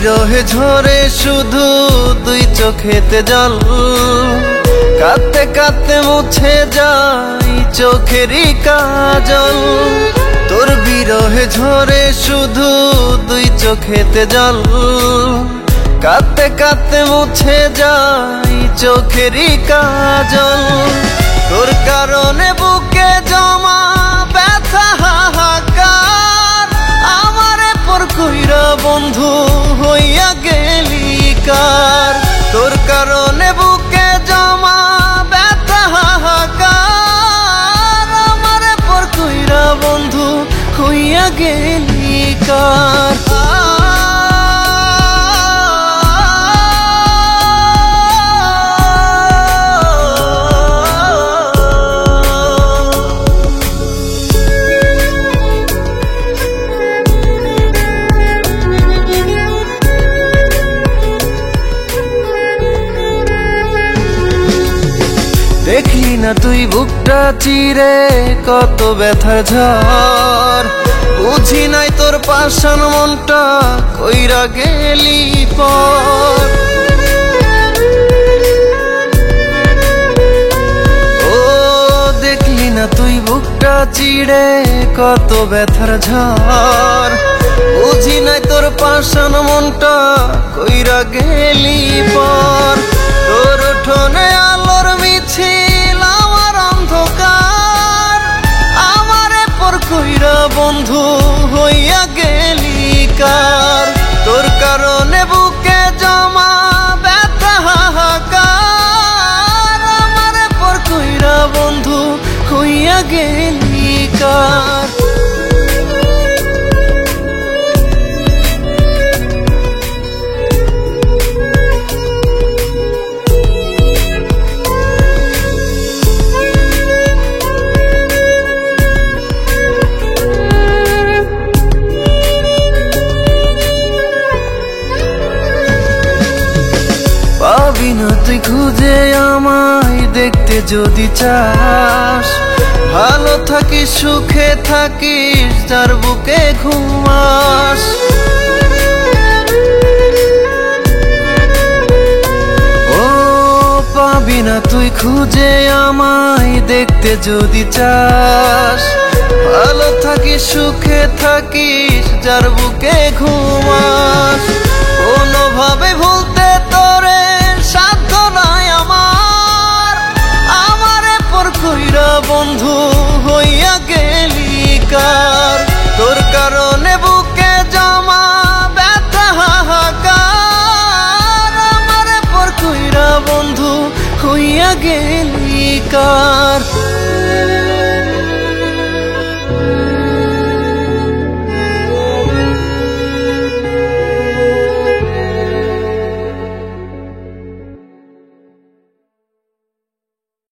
বিরহে ঝরে শুধু দুই চোখেতে জল, কাঁদতে কাঁদতে মুছে যায় চোখেরই কাজল। তোর বিরহে ঝরে শুধু দুই চোখেতে জল, কাঁদতে কাঁদতে মুছে যায় চোখেরই কাজল। তোর কারণে বুকে জমা ব্যথা হাহাকার, আমারে পর কইরা বন্ধু হইয়া গেলি কার। তোর কারণে বুকে জমা ব্যথা হাহাকার, আমারে পর কইরা বন্ধু হইয়া গেলি কার। দেখলি না তুই বুকটা চিরে কত ব্যথার ঝড়, বুঝি নাই তোর পাষাণ মনটা কইরা গেলি পর। ও দেখলি না তুই বুকটা চিরে কত ব্যথার ঝড়, বুঝি নাই তোর পাষাণ মনটা কইরা গেলি পর। তোর উঠোনে আলোর মিছিল আমার অন্ধকার, আমারে পর কইরা বন্ধু হইয়া গেলি কার। তোর কারণে বুকে জমা ব্যথা হাহাকার, আমারে পর কইরা বন্ধু হইয়া গেলি কার। পাবি না তুই খুঁজে আমায় দেখতে যদি চাস, ভালো থাকিস সুখে থাকিস যার বুকে ঘুমাস। ও পাবি না তুই খুঁজে আমায় দেখতে যদি চাস, ভালো থাকিস সুখে থাকিস যার বুকে ঘুমাস। কোনোভাবে ভুলতে তোরে সাধ্য নাই আমার, আমারে পর কইরা বন্ধু হইয়া গেলি কার। তোর কারণে বুকে জমা ব্যথা হাহাকার, আমারে পর কইরা বন্ধু হইয়া গেলি কার।